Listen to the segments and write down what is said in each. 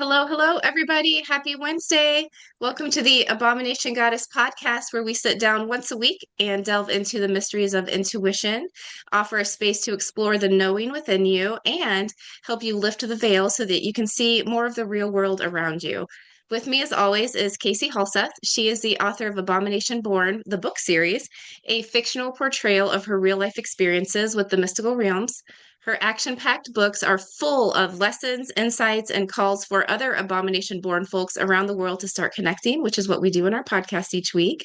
Hello, hello, everybody. Happy Wednesday. Welcome to the Abomination Goddess podcast, where we sit down once a week and delve into the mysteries of intuition, offer a space to explore the knowing within you, and help you lift the veil so that you can see more of the real world around you. With me, as always, is Casie Halseth. She is the author of Abomination Born, the book series, a fictional portrayal of her real life experiences with the mystical realms. Her action packed books are full of lessons, insights, and calls for other abomination born folks around the world to start connecting, which is what we do in our podcast each week.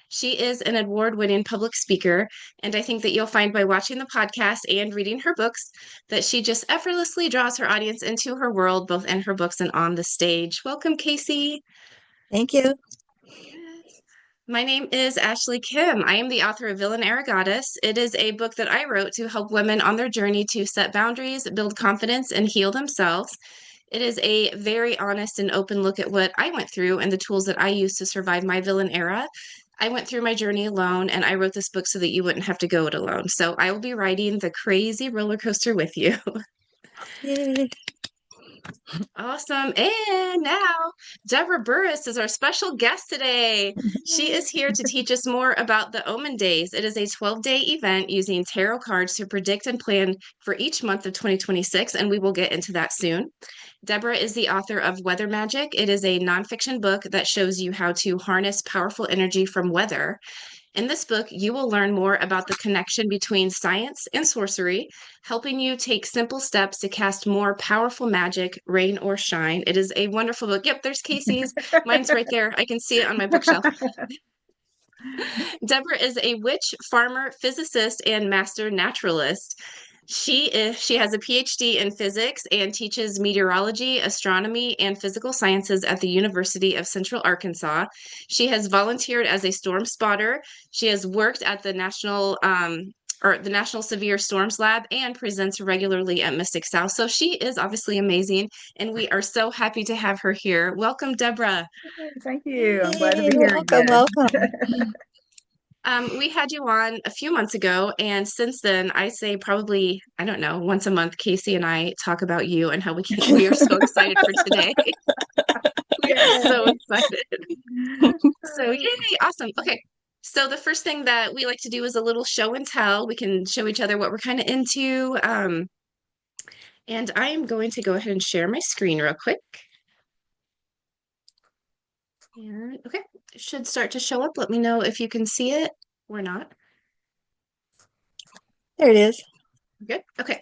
She is an award winning public speaker, and I think that you'll find by watching the podcast and reading her books that she just effortlessly draws her audience into her world, both in her books and on the stage. Welcome, Casie. Thank you. My name is Ashley Kim. I am the author of Villain Era Goddess. It is a book that I wrote to help women on their journey to set boundaries, build confidence, and heal themselves. It is a very honest and open look at what I went through and the tools that I used to survive my villain era. I went through my journey alone, and I wrote this book so that you wouldn't have to go it alone. So I will be riding the crazy roller coaster with you. Yay. Awesome. And now Debra Burris is our special guest today. She is here to teach us more about the Omen Days. It is a 12-day event using tarot cards to predict and plan for each month of 2026, and we will get into that soon. Debra is the author of Weather Magic. It is a nonfiction book that shows you how to harness powerful energy from weather. In this book, you will learn more about the connection between science and sorcery, helping you take simple steps to cast more powerful magic, rain or shine. It is a wonderful book. Yep, there's Casey's. Mine's right there. I can see it on my bookshelf. Debra is a witch, farmer, physicist, and master naturalist. She has a PhD in physics and teaches meteorology, astronomy, and physical sciences at the University of Central Arkansas. She has volunteered as a storm spotter. She has worked at the National Severe Storms Lab and presents regularly at Mystic South. So she is obviously amazing, and we are so happy to have her here. Welcome, Debra. Thank you. I'm glad to Yay, be here welcome, again. welcome. We had you on a few months ago, and since then, I say probably, I don't know, once a month, Casie and I talk about you and how we are so excited for today. We are so excited. So, yay, awesome. Okay. So the first thing that we like to do is a little show and tell. We can show each other what we're kind of into. And I am going to go ahead and share my screen real quick. And okay, it should start to show up. Let me know if you can see it or not. There it is. Good. Okay.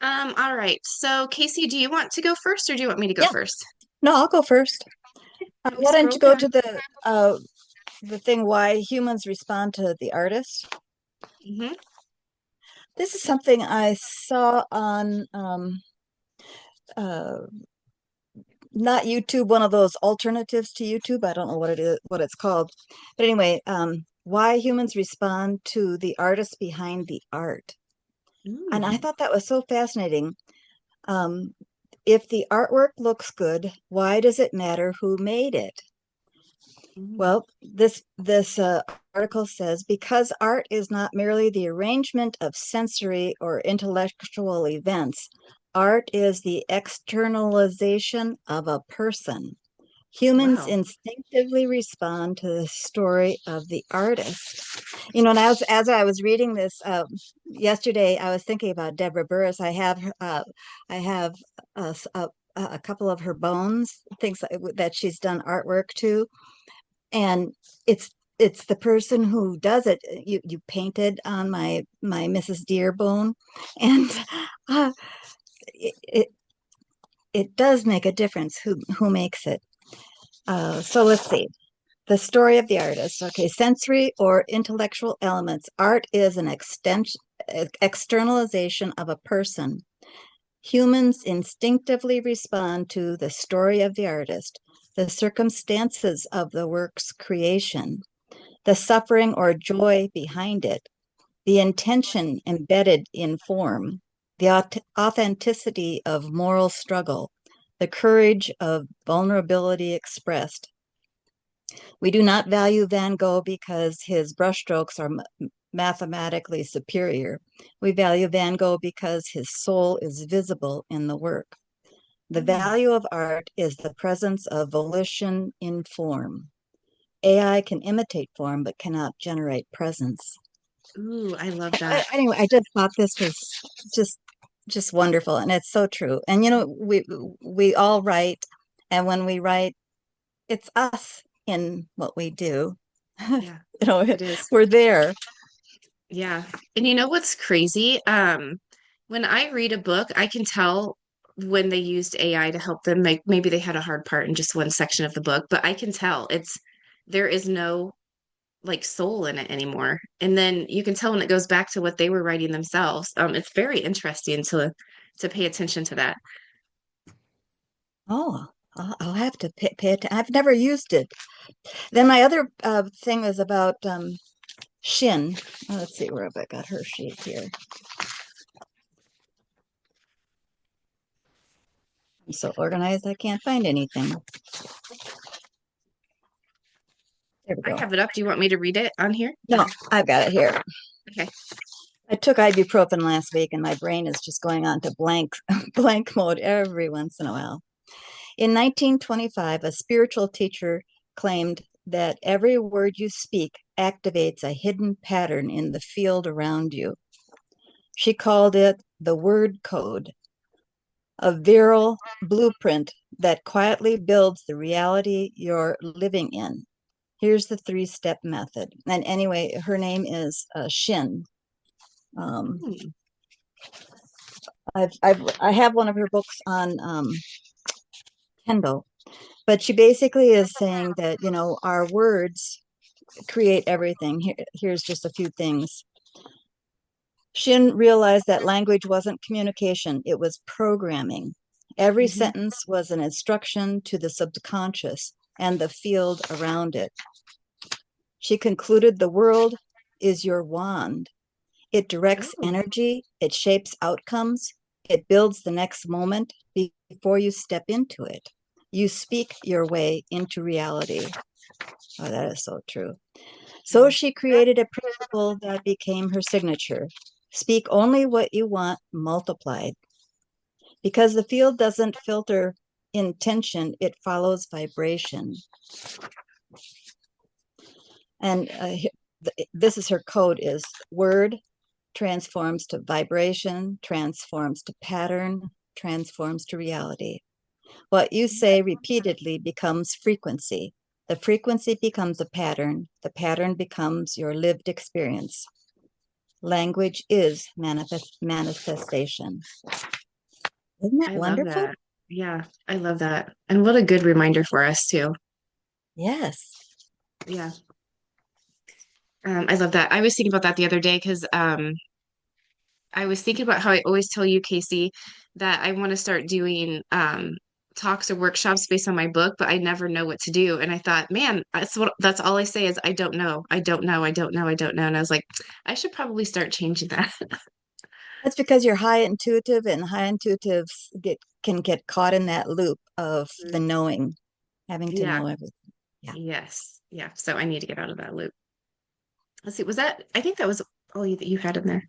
All right. So Casie, do you want to go first or do you want me to go Yeah. first? No, I'll go first. Let me Why don't you scroll go down. to the thing why humans respond to the artist? Mhm. This is something I saw on uh not YouTube, one of those alternatives to YouTube. I don't know what it is, what it's called. But anyway, why humans respond to the artist behind the art. And I Ooh. thought that was so fascinating. Um, if the artwork looks good, why does it matter who made it? Well, this article says because art is not merely the arrangement of sensory or intellectual events, art is the externalization of a person. Humans Wow. instinctively respond to the story of the artist. You know, and as I was reading this yesterday, I was thinking about Debra Burris. I have a couple of her bones, things that she's done artwork to, and it's the person who does it. You painted on my Mrs. Deer bone, and uh, it it does make a difference who makes it. So let's see. The story of the artist. Okay, sensory or intellectual elements. Art is an externalization of a person. Humans instinctively respond to the story of the artist, the circumstances of the work's creation, the suffering or joy behind it, the intention embedded in form, the authenticity of moral struggle, the courage of vulnerability expressed. We do not value Van Gogh because his brushstrokes are mathematically superior. We value Van Gogh because his soul is visible in the work. The value of art is the presence of volition in form. AI can imitate form but cannot generate presence. Ooh, I love that. Anyway, I just thought this was just just wonderful, and it's so true. And we all write, and when we write, it's us in what we do. Yeah, You know, it is. we're there. Yeah. And you know what's crazy? When I read a book, I can tell when they used AI to help them. Like maybe they had a hard part in just one section of the book, but I can tell there is no like soul in it anymore. And then you can tell when it goes back to what they were writing themselves. It's very interesting to pay attention to that. Oh, I'll have to pay attention. I've never used it. Then my other thing was about Shin. Let's see where have I got her sheet here. I'm so organized, I can't find anything. There we I go. have it up. Do you want me to read it on here? No, I've got it here. Okay. I took ibuprofen last week, and my brain is just going on to blank blank mode every once in a while. In 1925, a spiritual teacher claimed that every word you speak activates a hidden pattern in the field around you. She called it the word code, a viral blueprint that quietly builds the reality you're living in. Here's the three-step method. And anyway, her name is Shin. Um, Hmm. I have one of her books on Kindle, but she basically is saying that, our words create everything. Here's just a few things. Shin realized that language wasn't communication, it was programming. Every Mhm. sentence was an instruction to the subconscious and the field around it. She concluded the world is your wand. It directs Oh, energy, it shapes outcomes, it builds the next moment before you step into it. You speak your way into reality. Oh, that is so true. So yeah. she created a principle that became her signature. Speak only what you want multiplied. Because the field doesn't filter intention, it follows vibration. And this is her code is word transforms to vibration, transforms to pattern, transforms to reality. What you say repeatedly becomes frequency. The frequency becomes a pattern. The pattern becomes your lived experience. Language is manifestation. Isn't that I love wonderful? that. Yeah, I love that. And what a good reminder for us too. Yes. Yeah. I love that. I was thinking about that the other day because I was thinking about how I always tell you, Casie, that I want to start doing talks or workshops based on my book, but I never know what to do. And I thought, man, that's all I say is I don't know. I don't know. I don't know. I don't know. And I was like, I should probably start changing that. That's because you're high intuitive, and high intuitives can get caught in that loop of the Mm. knowing, having to Yeah. know everything. Yeah. Yes. Yeah. So I need to get out of that loop. Let's see. I think that was all that you had in there.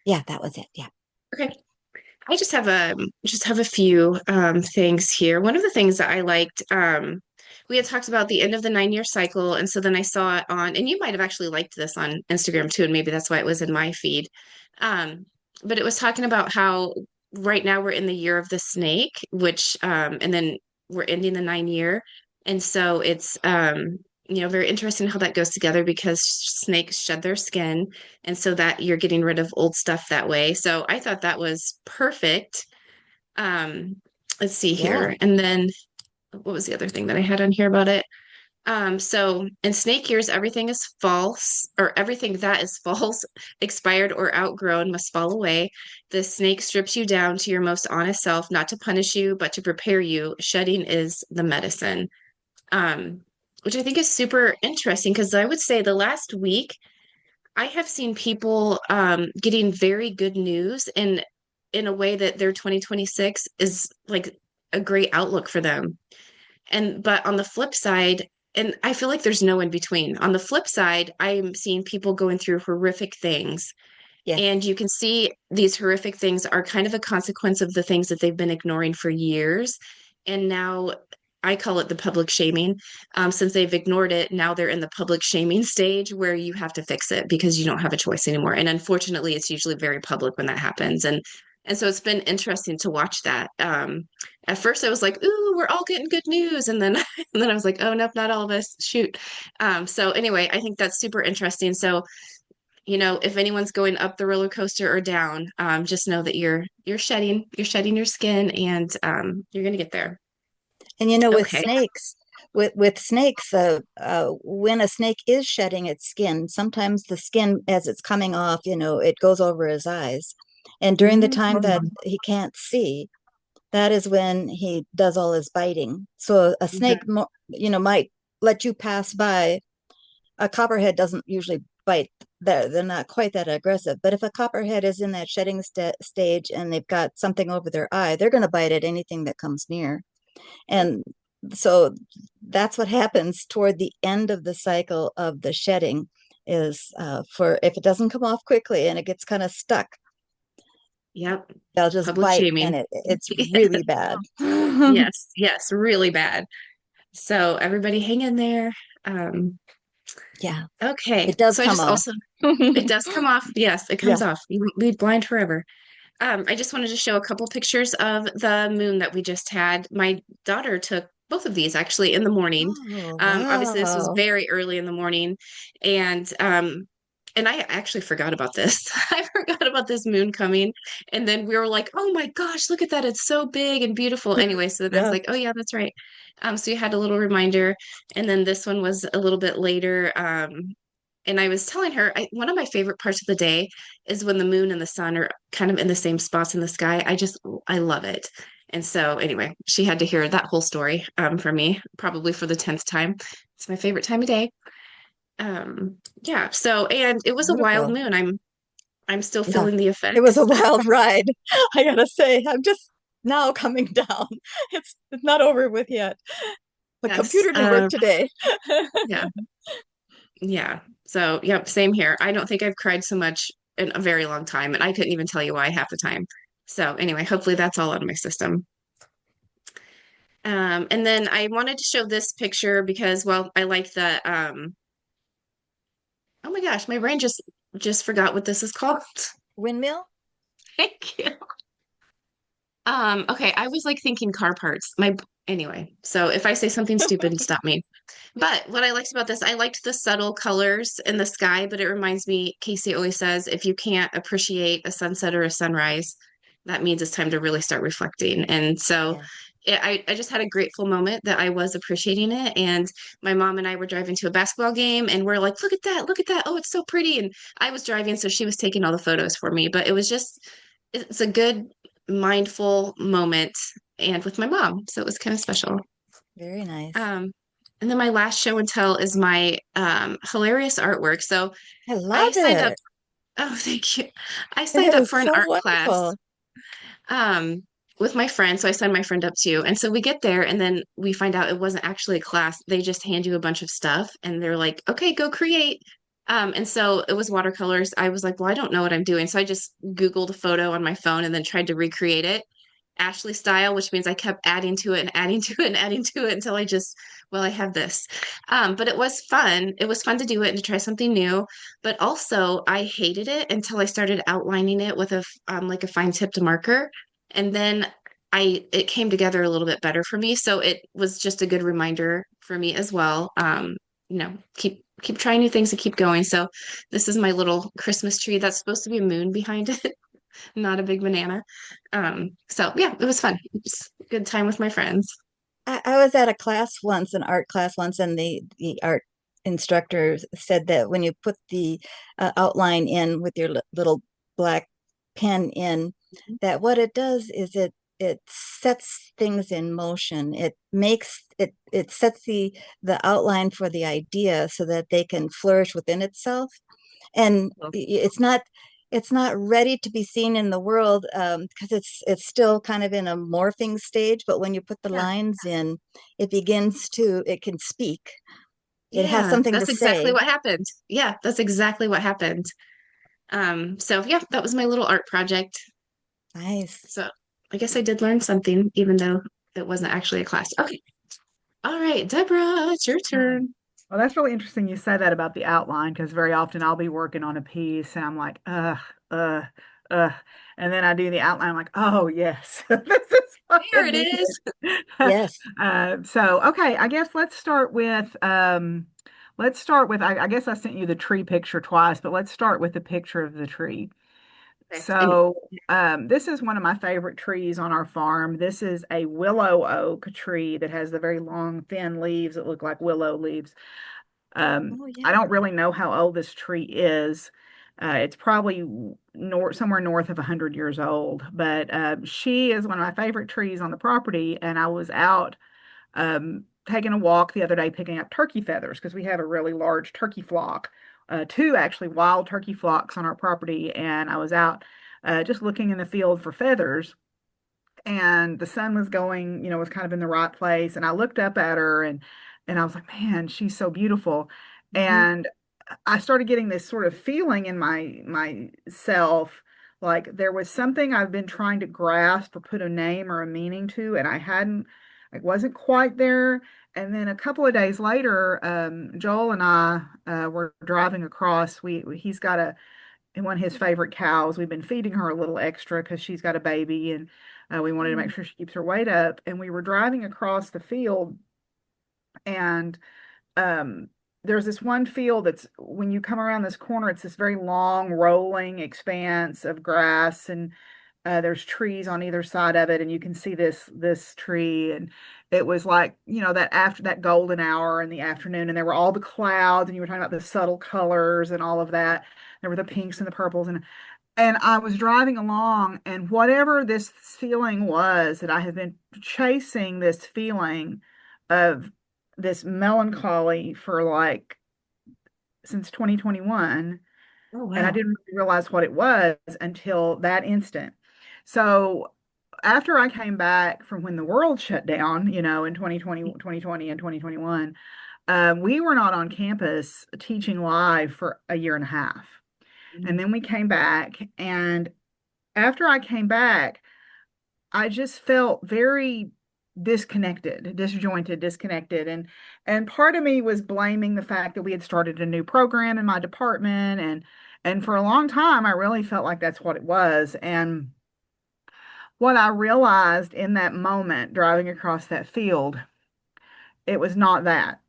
Yeah, that was it. Yeah. Okay. I just have a few things here. One of the things that I liked, we had talked about the end of the 9 year cycle, and so then I saw it on, and you might have actually liked this on Instagram too, and maybe that's why it was in my feed. Um, but it was talking about how right now we're in the year of the snake, which and then we're ending the 9 year, and so it's very interesting how that goes together because snakes shed their skin and so that you're getting rid of old stuff that way. So I thought that was perfect. Um, let's see Yeah. here. And then what was the other thing that I had on here about it? So in snake years, everything is false, or everything that is false, expired, or outgrown must fall away. The snake strips you down to your most honest self, not to punish you, but to prepare you. Shedding is the medicine. Um, which I think is super interesting because I would say the last week I have seen people getting very good news in a way that their 2026 is like a great outlook for them. And but on the flip side, and I feel like there's no in between. On the flip side, I'm seeing people going through horrific things Yes. And you can see these horrific things are kind of a consequence of the things that they've been ignoring for years. And now I call it the public shaming. Since they've ignored it, now they're in the public shaming stage where you have to fix it because you don't have a choice anymore. And unfortunately, it's usually very public when that happens. And so it's been interesting to watch that. At first, I was like, "Ooh, we're all getting good news," and then and then I was like, "Oh, nope, not all of us. Shoot." So anyway, I think that's super interesting. So if anyone's going up the roller coaster or down, just know that you're shedding your skin, and you're gonna get there. And with Okay. snakes, with snakes, when a snake is shedding its skin, sometimes the skin, as it's coming off, it goes over his eyes. And during the time that Mhm. he can't see, that is when he does all his biting. So a snake, Mhm. might let you pass by. A copperhead doesn't usually bite. They're not quite that aggressive. But if a copperhead is in that shedding stage and they've got something over their eye, they're going to bite at anything that comes near. Yep. And so that's what happens toward the end of the cycle of the shedding is for if it doesn't come off quickly and it gets kind of stuck, Yep. they'll just Public bite shaming. and it's really bad. Yes, yes, really bad. So everybody hang in there. Um, Yeah, okay. it does So I come just off. also it does come off. Yes, it Yeah. comes off. You lead blind forever. I just wanted to show a couple pictures of the moon that we just had. My daughter took both of these actually in the morning. Oh, Obviously, this was wow. very early in the morning, and I actually forgot about this. I forgot about this moon coming, and then we were like, "Oh my gosh, look at that! It's so big and beautiful." Anyway, so then I was Yeah. like, "Oh yeah, that's right." So you had a little reminder, and then this one was a little bit later. And I was telling her, one of my favorite parts of the day is when the moon and the sun are kind of in the same spots in the sky. I love it. And so anyway, she had to hear that whole story from me, probably for the 10th time. It's my favorite time of day. Yeah, so and it was a wild Beautiful. moon. I'm still Yeah. feeling the It was effects. a wild ride. I gotta say, I'm just now coming down. It's not over with yet. The Yes. computer didn't work today. Yeah. Yeah. So, yep, same here. I don't think I've cried so much in a very long time, and I couldn't even tell you why half the time. So, anyway, hopefully that's all out of my system. And then I wanted to show this picture because, well, I like the oh my gosh, my brain just forgot what this is called. Windmill? Thank you. Okay, I was like thinking car parts. Anyway, so if I say something stupid, stop me. But what I liked about this, I liked the subtle colors in the sky, but it reminds me, Casie always says, if you can't appreciate a sunset or a sunrise, that means it's time to really start reflecting. And so Yeah. I just had a grateful moment that I was appreciating it. And my mom and I were driving to a basketball game and we're like, look at that, look at that. Oh, it's so pretty. And I was driving, so she was taking all the photos for me. But it's a good, mindful moment and with my mom. So it was kind of special. Very nice. Um, and then my last show and tell is my hilarious artwork. So I I love signed up. it. Oh, thank you. I It signed up is for an so art class wonderful. um, with my friend. So I signed my friend up too. And so we get there and then we find out it wasn't actually a class. They just hand you a bunch of stuff and they're like, okay, go create. And so it was watercolors. I was like, well, I don't know what I'm doing. So I just Googled a photo on my phone and then tried to recreate it Ashley style, which means I kept adding to it and adding to it and adding to it until well, I have this. But it was fun. It was fun to do it and to try something new. But also, I hated it until I started outlining it with like a fine tipped marker. And then it came together a little bit better for me. So it was just a good reminder for me as well. Keep trying new things and keep going. So this is my little Christmas tree that's supposed to be a moon behind it. Not a big banana. So yeah, it was fun. It was a good time with my friends. I was at a class once, an art class once, and the art instructor said that when you put the outline in with your little black pen in, that what it does is it sets things in motion. It sets the outline for the idea so that they can flourish within itself. And it's not ready to be seen in the world because it's still kind of in a morphing stage, but when you put the Yeah. lines in, it can speak. It has Yeah, something to that's exactly say. what happened. Yeah, that's exactly what happened. So yeah, that was my little art project. Nice. So I guess I did learn something, even though it wasn't actually a class. Okay. All right, Deborah, it's your Oh. turn. Well, that's really interesting you said that about the outline because very often I'll be working on a piece and I'm like, ugh, ugh. And then I do the outline, I'm like, oh, yes, this is what There it it is. needed. Yes. Okay, I guess let's start with, I guess I sent you the tree picture twice, but let's start with the picture of the tree. Okay. And This is one of my favorite trees on our farm. This is a willow oak tree that has the very long, thin leaves that look like willow leaves. Oh, I yeah. don't really know how old this tree is. It's probably somewhere north of 100 years old, but she is one of my favorite trees on the property. And I was out taking a walk the other day picking up turkey feathers because we have a really large turkey flock, two actually wild turkey flocks on our property. And I was out just looking in the field for feathers, and the sun was going, was kind of in the right place. And I looked up at her and I was like, man, she's so beautiful. mhm. And I started getting this sort of feeling in myself, like there was something I've been trying to grasp or put a name or a meaning to, and I wasn't quite there. And then a couple of days later, Joel and I were driving across. He's got one of his favorite cows. We've been feeding her a little extra because she's got a baby, and we wanted to make Mm. sure she keeps her weight up. And we were driving across the field, and um, there's this one field that's when you come around this corner, it's this very long, rolling expanse of grass, and there's trees on either side of it, and you can see this tree. And it was like, that after that golden hour in the afternoon, and there were all the clouds, and you were talking about the subtle colors and all of that. There were the pinks and the purples, and I was driving along, and whatever this feeling was that I had been chasing, this feeling of this melancholy for like since 2021, Oh, and I wow. didn't really realize what it was until that instant. So after I came back from when the world shut down, in 2020 and 2021, we were not on campus teaching live for a year and a half. And Mhm. then we came back, and after I came back, I just felt very disconnected, disjointed, disconnected. And part of me was blaming the fact that we had started a new program in my department, and for a long time I really felt like that's what it was. And what I realized in that moment driving across that field, it was not that.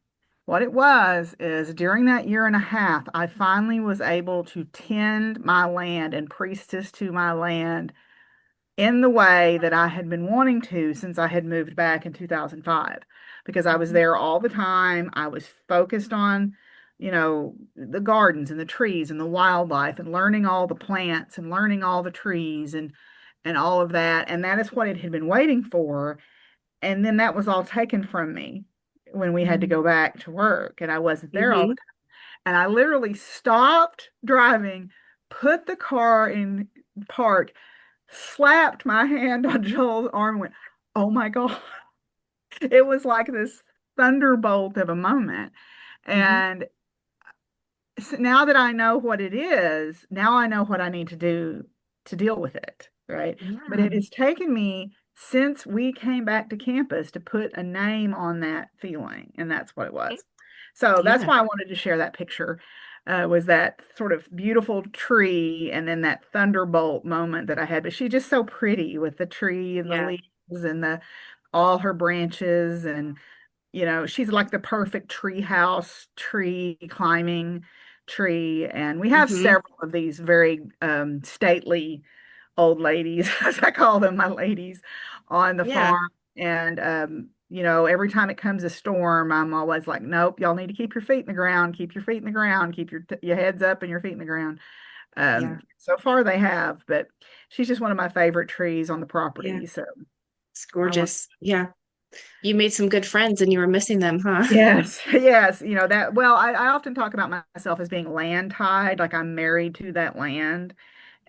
What it was is during that year and a half, I finally was able to tend my land and priestess to my land in the way that I had been wanting to since I had moved back in 2005, because I was Mhm. there all the time. I was focused on, the gardens and the trees and the wildlife and learning all the plants and learning all the trees and all of that. And that is what it had been waiting for. And then that was all taken from me when we had to Mhm. go back to work and I wasn't there all the Mhm. time. And I literally stopped driving, put the car in park, slapped my hand on Joel's arm, and went, "Oh my God." It was like this thunderbolt of a moment. Mhm. And so now that I know what it is, now I know what I need to do to deal with it, right? But it Yeah. has taken me since we came back to campus to put a name on that feeling, and that's what it was. So that's Yeah. why I wanted to share that picture, was that sort of beautiful tree and then that thunderbolt moment that I had. But she's just so pretty with the tree and the Yeah. leaves and the all her branches, and she's like the perfect tree house tree climbing tree. And we have Hmm. several of these very stately old ladies, as I call them, my ladies, on the Yeah. farm. And every time it comes a storm, I'm always like, nope, y'all need to keep your feet in the ground, keep your feet in the ground, keep your heads up and your feet in the ground. Yeah. So far they have, but she's just one of my favorite trees on the Yeah. property. So It's I want. gorgeous. Yeah. You made some good friends and you were missing them, huh? Yes, yes, that. Well, I often talk about myself as being land tied, like I'm married to that land,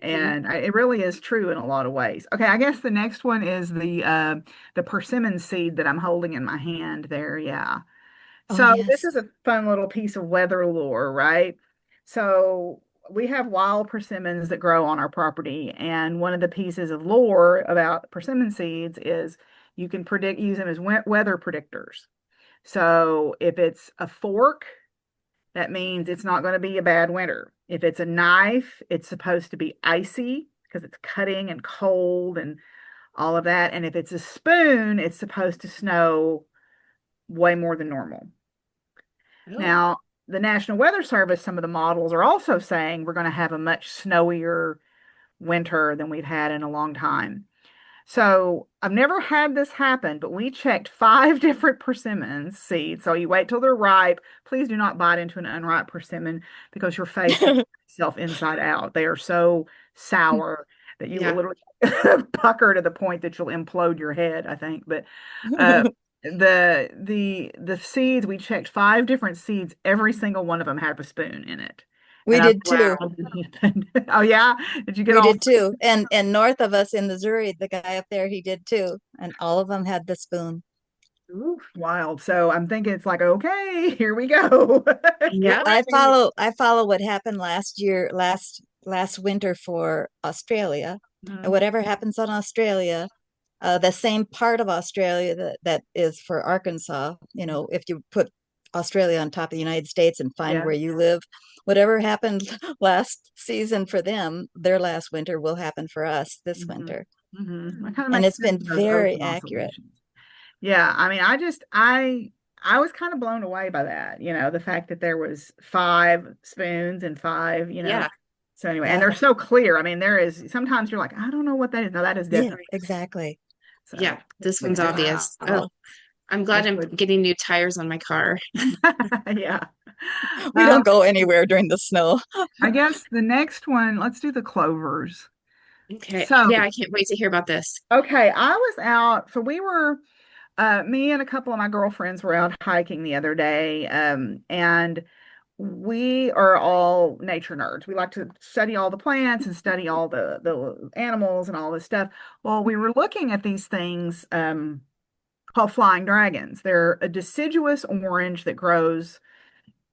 Mhm. and it really is true in a lot of ways. Okay, I guess the next one is the persimmon seed that I'm holding in my hand there. Yeah. Oh, So this yes. is a fun little piece of weather lore, right? So we have wild persimmons that grow on our property, and one of the pieces of lore about persimmon seeds is you can predict use them as weather predictors. So if it's a fork, that means it's not going to be a bad winter. If it's a knife, it's supposed to be icy because it's cutting and cold and all of that. And if it's a spoon, it's supposed to snow way more than normal. Oh, Now, the National Weather Service, some of the models are also saying we're going to have a much snowier winter than we've had in a long time. So I've never had this happen, but we checked 5 different persimmon seeds. So you wait till they're ripe. Please do not bite into an unripe persimmon because your face will turn itself inside out. They are so sour that you will yeah. literally pucker to the point that you'll implode your head, I think. But uh, the seeds, we checked 5 different seeds. Every single one of them had a spoon in it. We And I was did too. wow. Oh yeah? Did you get We all did too. And north of us in Missouri, the guy up there, he did too. And all of them had the spoon. Ooh, wild? So I'm thinking it's like, okay, here we go. Get yeah. ready. I follow what happened last year, last winter for Australia. And Mhm. whatever happens on Australia, the same part of Australia that is for Arkansas, if you put Australia on top of the United States and find Yeah. where you live, whatever happened last season for them, their last winter will happen for us this hmm winter. That kind of And makes it's sense been with those very ocean accurate. oscillations. Yeah, I mean, I was kind of blown away by that, the fact that there was 5 spoons and 5. Yeah. So anyway, and Yeah. they're so clear. I mean, there is sometimes you're like, I don't know what that is. No, that is Yeah, definitely. exactly. So Yeah. This one's obvious. Oh, Wow. I'm glad I'm especially, getting new tires on my car. yeah. We Um, don't go anywhere during the snow. I guess the next one, let's do the clovers. Okay. So, Yeah, I can't wait to hear about this. okay, I was out. So we were, me and a couple of my girlfriends were out hiking the other day, and we are all nature nerds. We like to study all the plants and study all the animals and all this stuff. Well, we were looking at these things, called flying dragons. They're a deciduous orange that grows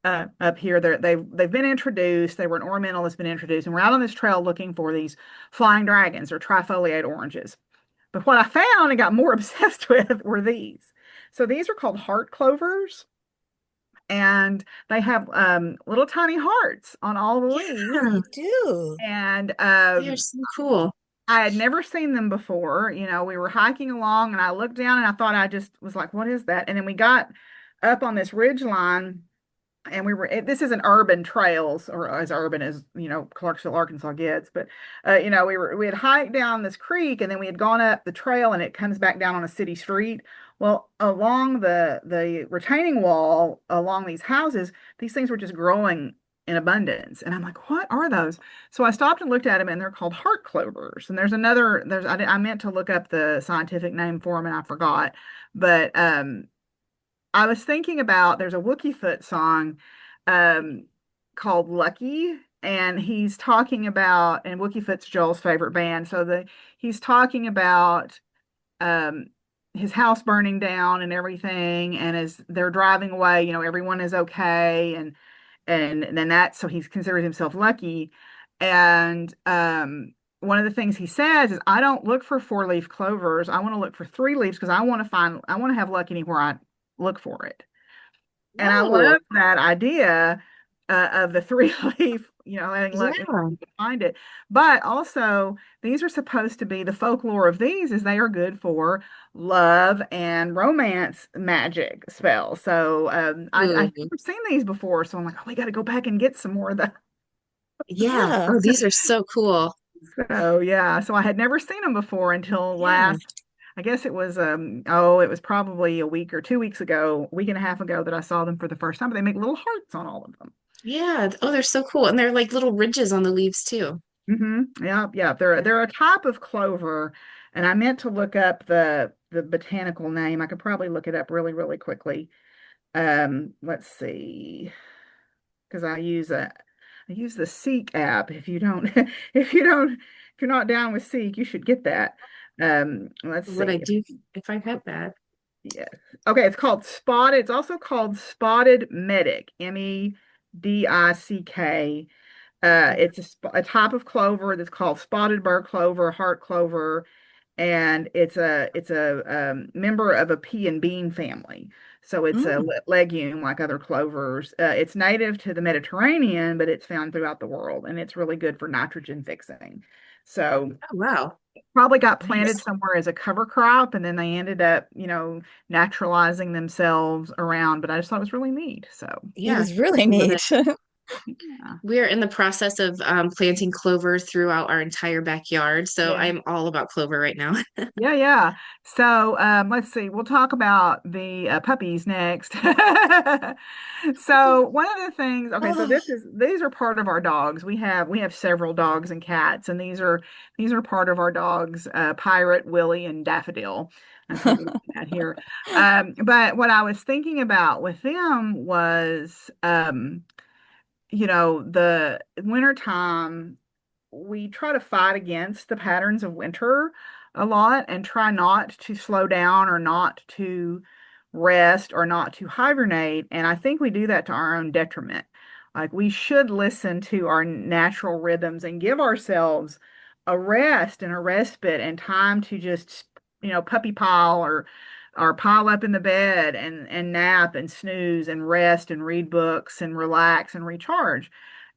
up here. They've been introduced. They were an ornamental that's been introduced, and we're out on this trail looking for these flying dragons or trifoliate oranges. But what I found and got more obsessed with were these. So these are called heart clovers, and they have little tiny hearts on all the leaves. Yeah, They do. And they are so cool. I had never seen them before. We were hiking along, and I looked down, and I thought I just was like, "What is that?" And then we got up on this ridge line, and this isn't urban trails or as urban as Clarksville, Arkansas gets, but we had hiked down this creek, and then we had gone up the trail, and it comes back down on a city street. Well, along the retaining wall along these houses, these things were just growing in abundance, and I'm like, what are those? So I stopped and looked at them, and they're called heart clovers. And I meant to look up the scientific name for them, and I forgot. But I was thinking about there's a Wookie Foot song um, called Lucky, and he's talking about, and Wookie Foot's Joel's favorite band. So he's talking about um, his house burning down and everything, and as they're driving away, everyone is okay, and then so he considers himself lucky. And one of the things he says is, I don't look for 4-leaf clovers. I want to look for 3 leaves because I want to have luck anywhere I look for it. And I Oh, love that idea of the 3-leaf, having luck and yeah. you can find it. But also, these are supposed to be the folklore of these is they are good for love and romance magic spells. So I've Ooh, never seen these before. So I'm like, oh, we got to go back and get some more of those. yeah. Yeah. Oh, these are so cool. So yeah, so I had never seen them before until Yeah. I guess it was probably a week or 2 weeks ago, week and a half ago that I saw them for the first time. But they make little hearts on all of them. Yeah. Oh, they're so cool. And they're like little ridges on the leaves too. Yeah, yeah. They're a type of clover, and I meant to look up the botanical name. I could probably look it up really, really quickly. Let's see, because I use the Seek app. If you don't, if you're not down with Seek, you should get that. Let's What I see. do if I had that. Yes. Okay, it's called Spotted. It's also called Spotted Medic, Medick. It's a type of clover that's called spotted bird clover, heart clover, and it's a member of a pea and bean family. So it's a Mm. legume like other clovers. It's native to the Mediterranean, but it's found throughout the world, and it's really good for nitrogen fixing. So Oh, wow. probably got planted Nice. somewhere as a cover crop, and then they ended up, naturalizing themselves around. But I just thought it was really neat. So It Yeah, is really I love neat. it. yeah, We are in the process of planting clover throughout our entire backyard. So yeah. I'm all about clover right now. Yeah, yeah. So let's see. We'll talk about the puppies next. So one of the things, okay, so Oh, these are part of our dogs. We have several dogs and cats, and these are part of our dogs, Pirate, Willie, and Daffodil. That's what we're looking at here. But what I was thinking about with them was, the wintertime, we try to fight against the patterns of winter a lot and try not to slow down or not to rest or not to hibernate. And I think we do that to our own detriment. Like we should listen to our natural rhythms and give ourselves a rest and a respite and time to just, puppy pile or pile up in the bed and nap and snooze and rest and read books and relax and recharge.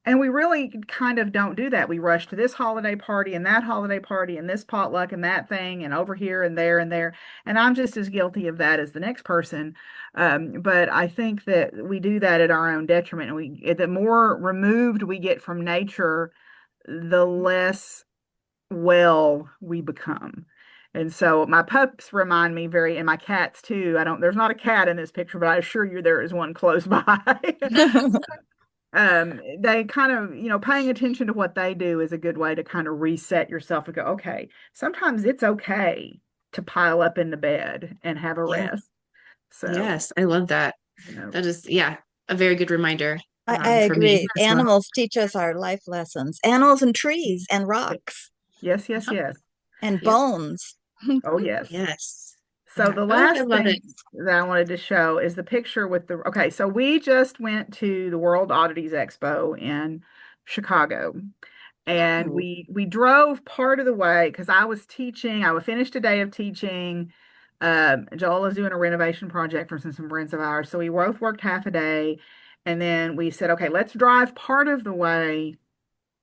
And we really kind of don't do that. We rush to this holiday party and that holiday party and this potluck and that thing and over here and there and there. And I'm just as guilty of that as the next person. But I think that we do that at our own detriment. And the more removed we get from nature, the less well we become. And so my pups remind me and my cats too. There's not a cat in this picture, but I assure you there is one close by. They kind of, paying attention to what they do is a good way to kind of reset yourself and go, okay, sometimes it's okay to pile up in the bed and have a Yeah. rest. So, Yes, I love that. you know, That is, yeah, a very good reminder I for me agree. as well. Animals teach us our life lessons. Animals and trees and rocks yes, yes, Yep. yes. and Yep. bones. Oh, yes. Yes. So Yeah. the Oh, I last love it. thing that I wanted to show is the picture okay, so we just went to the World Oddities Expo in Chicago. And Oh, we drove part of the way because I was teaching. I would finish a day of teaching. Joel is doing a renovation project for some friends of ours, so we both worked half a day, and then we said, okay, let's drive part of the way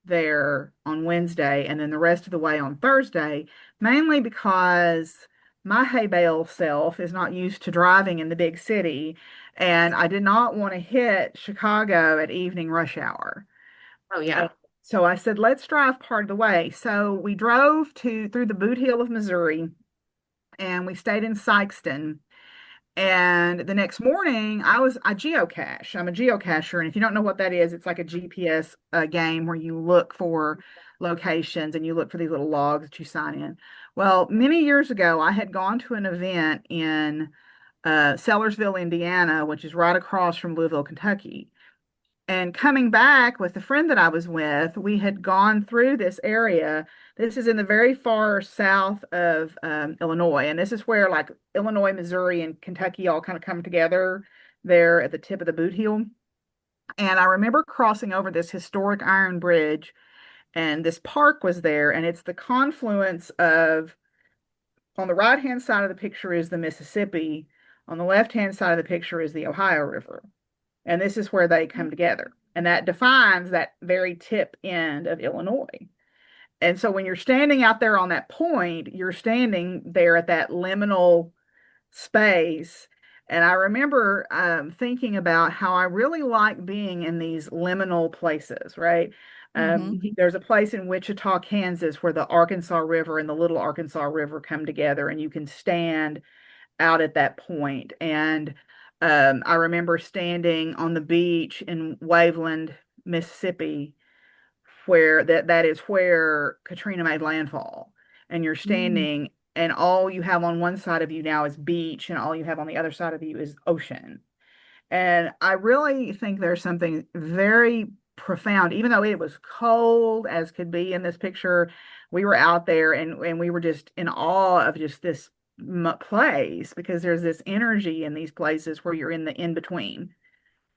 there on Wednesday, and then the rest of the way on Thursday, mainly because my hay bale self is not used to driving in the big city, and I did not want to hit Chicago at evening rush hour. oh Uh, yeah. so I said, let's drive part of the way. So we drove through the Boot Heel of Missouri and we stayed in Sikeston. And the next morning, I geocache. I'm a geocacher, and if you don't know what that is, it's like a GPS game where you look for locations and you look for these little logs that you sign in. Well, many years ago, I had gone to an event in Sellersville, Indiana, which is right across from Louisville, Kentucky. And coming back with the friend that I was with, we had gone through this area. This is in the very far south of Illinois. And this is where like Illinois, Missouri, and Kentucky all kind of come together there at the tip of the boot heel. And I remember crossing over this historic iron bridge, and this park was there. And it's the confluence of, on the right-hand side of the picture is the Mississippi, on the left-hand side of the picture is the Ohio River. And this is where they come together. And that defines that very tip end of Illinois. And so when you're standing out there on that point, you're standing there at that liminal space. And I remember thinking about how I really like being in these liminal places, right? Hmm. Mhm. There's a place in Wichita, Kansas, where the Arkansas River and the Little Arkansas River come together, and you can stand out at that point. And I remember standing on the beach in Waveland, Mississippi, where that is where Katrina made landfall. And you're Mm. standing, and all you have on one side of you now is beach, and all you have on the other side of you is ocean. And I really think there's something very profound, even though it was cold as could be in this picture. We were out there and we were just in awe of just this place because there's this energy in these places where you're in the in between,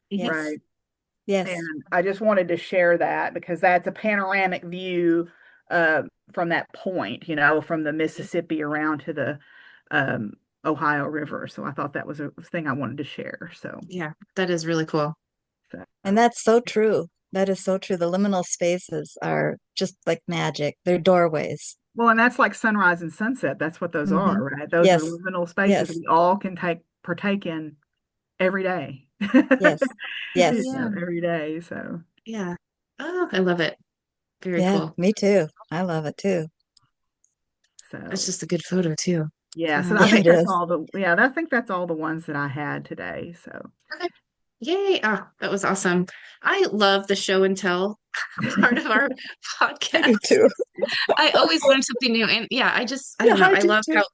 Yes. right? Yes. And I just wanted to share that because that's a panoramic view uh, from that point, from the Mississippi around to the um, Ohio River. So I thought that was a thing I wanted to share. Yeah, that is really cool. And So that's so true. That is so true. The liminal spaces are just like magic. They're doorways. well, and that's like sunrise and sunset. That's what those Hmm. are, right? Those are Yes. liminal spaces Yes. we all can partake in every day. Yes. Oh, Yes. yeah. Every day. So, Yeah. Oh, I love it. Very Yeah, cool. me too. I love it too. That's so just a good photo too. yeah. So I Yeah, think it that's is. all I think that's all the ones that I had today. So, Okay. Yay. Oh, that was awesome. I love the show and tell part of our I do podcast. too. I always learn something new. And yeah, I Yeah, don't know. I I do love too. how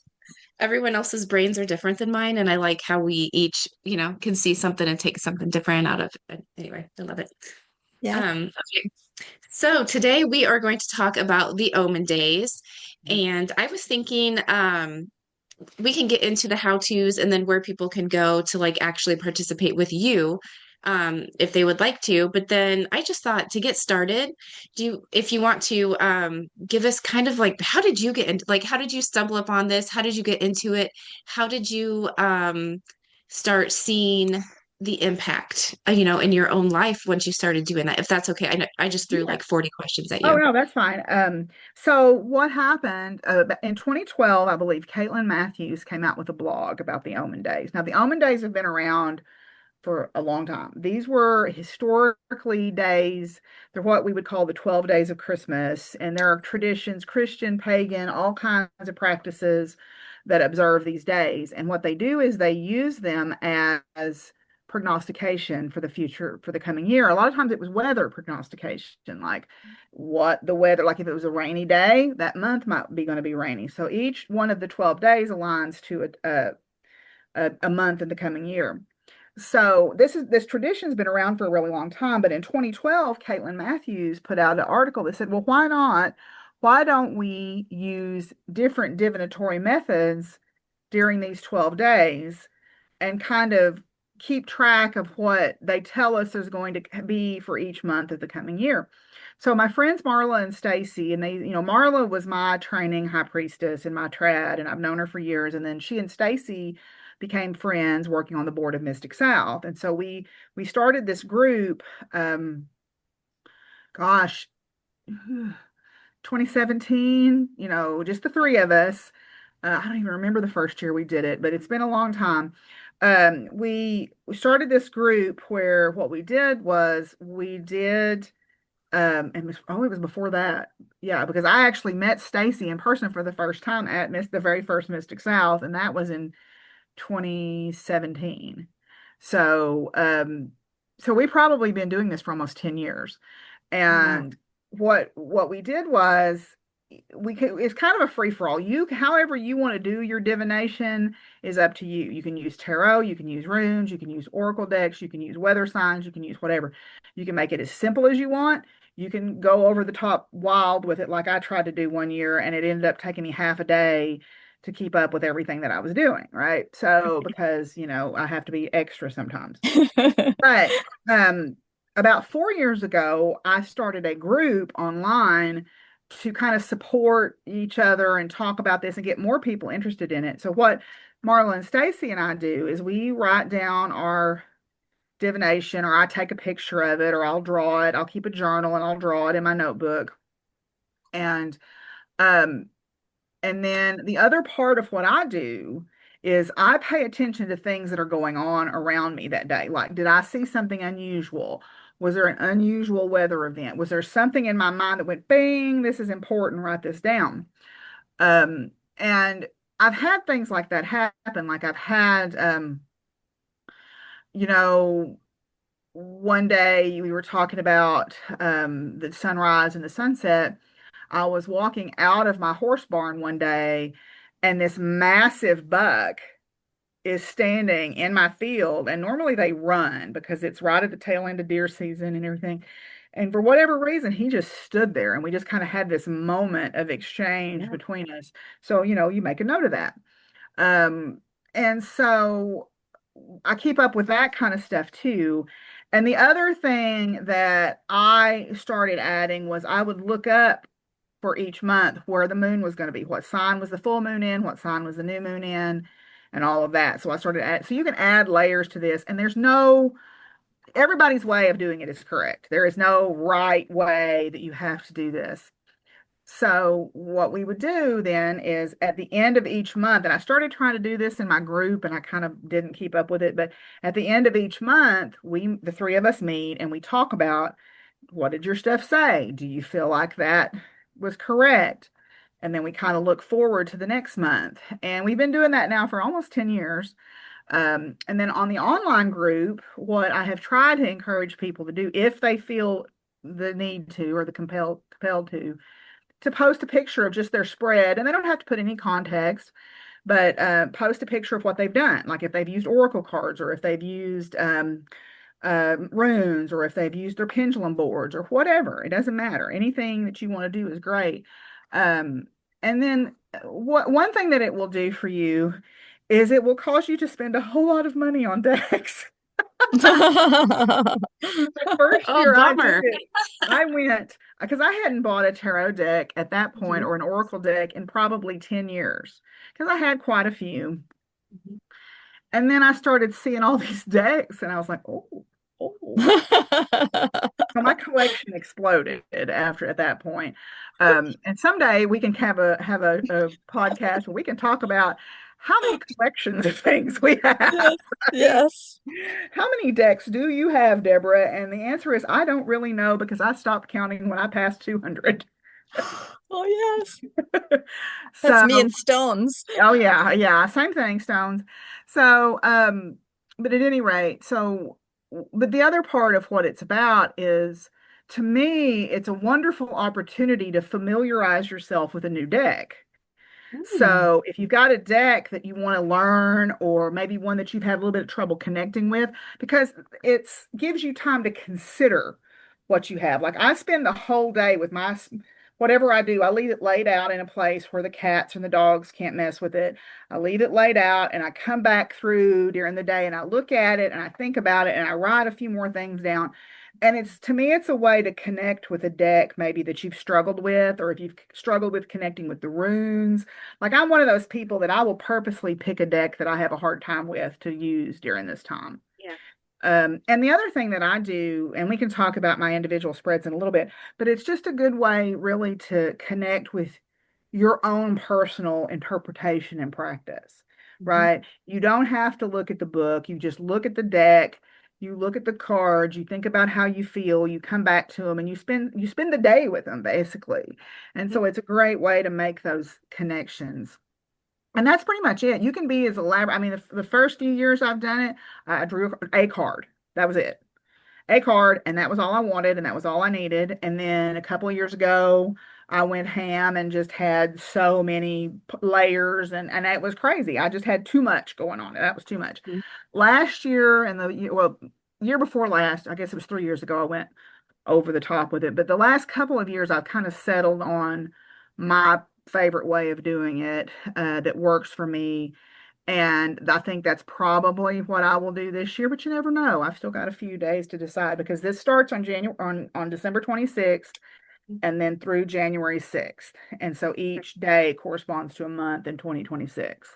everyone else's brains are different than mine. And I like how we each, can see something and take something different out of it. Anyway, I love it. Yeah. Okay. So today we are going to talk about the Omen days. And I was thinking, we can get into the how-tos and then where people can go to like actually participate with you, if they would like to. But then I just thought to get started, if you want to, give us kind of like, how did you get into, like, how did you stumble upon this? How did you get into it? How did you, start seeing the impact, in your own life once you started doing that? If that's okay. I know I just threw yeah. like 40 questions at Oh, you. no, that's fine. So what happened in 2012, I believe Caitlin Matthews came out with a blog about the Omen Days. Now, the Omen Days have been around for a long time. These were historically days. They're what we would call the 12 days of Christmas. And there are traditions, Christian, pagan, all kinds of practices that observe these days. And what they do is they use them as prognostication for the future, for the coming year. A lot of times it was weather prognostication, like what the weather, like if it was a rainy day, that month might be going to be rainy. So each one of the 12 days aligns to a month in the coming year. So this tradition's been around for a really long time, but in 2012, Caitlin Matthews put out an article that said, well, why not? Why don't we use different divinatory methods during these 12 days and kind of keep track of what they tell us there's going to be for each month of the coming year? So my friends Marla and Stacy, and Marla was my training high priestess in my trad, and I've known her for years. And then she and Stacy became friends working on the board of Mystic South. And so we started this group, gosh, 2017, just the three of us. I don't even remember the first year we did it, but it's been a long time. We started this group where what we did was we did it was before that. Yeah, because I actually met Stacy in person for the first time at the very first Mystic South, and that was in 2017. So, so we probably been doing this for almost 10 years. Oh, wow. And what we did was it's kind of a free for all. However you want to do your divination is up to you. You can use tarot, you can use runes, you can use oracle decks, you can use weather signs, you can use whatever. You can make it as simple as you want. You can go over the top wild with it like I tried to do one year, and it ended up taking me half a day to keep up with everything that I was doing, right? So because, I have to be extra sometimes. But about 4 years ago, I started a group online to kind of support each other and talk about this and get more people interested in it. So what Marla and Stacy and I do is we write down our divination, or I take a picture of it, or I'll draw it. I'll keep a journal and I'll draw it in my notebook. And um and then the other part of what I do is I pay attention to things that are going on around me that day. Like, did I see something unusual? Was there an unusual weather event? Was there something in my mind that went, bing, this is important, write this down? And I've had things like that happen. Like I've had, you know, one day we were talking about the sunrise and the sunset. I was walking out of my horse barn one day, and this massive buck is standing in my field. And normally they run because it's right at the tail end of deer season and everything. And for whatever reason, he just stood there, and we just kind of had this moment of exchange Yeah. between us. So, you make a note of that. Um, and so I keep up with that kind of stuff too. And the other thing that I started adding was I would look up for each month where the moon was going to be, what sign was the full moon in, what sign was the new moon in, and all of that. So I started so you can add layers to this, and everybody's way of doing it is correct. There is no right way that you have to do this. So what we would do then is at the end of each month, and I started trying to do this in my group and I kind of didn't keep up with it, but at the end of each month, the three of us meet and we talk about, what did your stuff say? Do you feel like that was correct? And then we kind of look forward to the next month. And we've been doing that now for almost 10 years. And then on the online group, what I have tried to encourage people to do, if they feel the need to or the compelled to post a picture of just their spread, and they don't have to put any context, but post a picture of what they've done, like if they've used oracle cards or if they've used runes or if they've used their pendulum boards or whatever. It doesn't matter. Anything that you want to do is great. And then one thing that it will do for you is it will cause you to spend a whole lot of money on decks. The first Oh, year I did bummer. it, I went because I hadn't bought a tarot deck at that point Mhm, or an oracle deck in probably 10 years because I had quite a few. mhm. And then I started seeing all these decks and I was like, oh. So my collection exploded after at that point. And someday we can have a podcast where we can talk about how many collections of things we have, Yes, right? yes. How many decks do you have, Deborah? And the answer is I don't really know because I stopped counting when I passed 200. Oh, yes. That's So, me and stones. oh yeah, same thing, Stones. So, but at any rate, but the other part of what it's about is, to me, it's a wonderful opportunity to familiarize yourself with a new deck. Mm, So if you've got a deck that you want to learn, or maybe one that you've had a little bit of trouble connecting with, because it's gives you time to consider what you have. Like I spend the whole day with whatever I do, I leave it laid out in a place where the cats and the dogs can't mess with it. I leave it laid out and I come back through during the day and I look at it and I think about it and I write a few more things down. And to me, it's a way to connect with a deck maybe that you've struggled with, or if you've struggled with connecting with the runes. Like I'm one of those people that I will purposely pick a deck that I have a hard time with to use during this time. yeah. And the other thing that I do, and we can talk about my individual spreads in a little bit, but it's just a good way really to connect with your own personal interpretation and practice, Mhm. right? You don't have to look at the book. You just look at the deck, you look at the cards, you think about how you feel, you come back to them and you spend the day with them basically. And Yeah. so it's a great way to make those connections. And that's pretty much it. You can be as elaborate. I mean, the first few years I've done it, I drew a card. That was it. A card, and that was all I wanted, and that was all I needed. And then a couple of years ago, I went ham and just had so many layers, and it was crazy. I just had too much going on. That was too much. Mhm. Last year and year before last, I guess it was 3 years ago, I went over the top with it. But the last couple of years, I've kind of settled on my favorite way of doing it that works for me. And I think that's probably what I will do this year, but you never know. I've still got a few days to decide because this starts on December 26th and then through January 6th. And so each day corresponds to a month in 2026.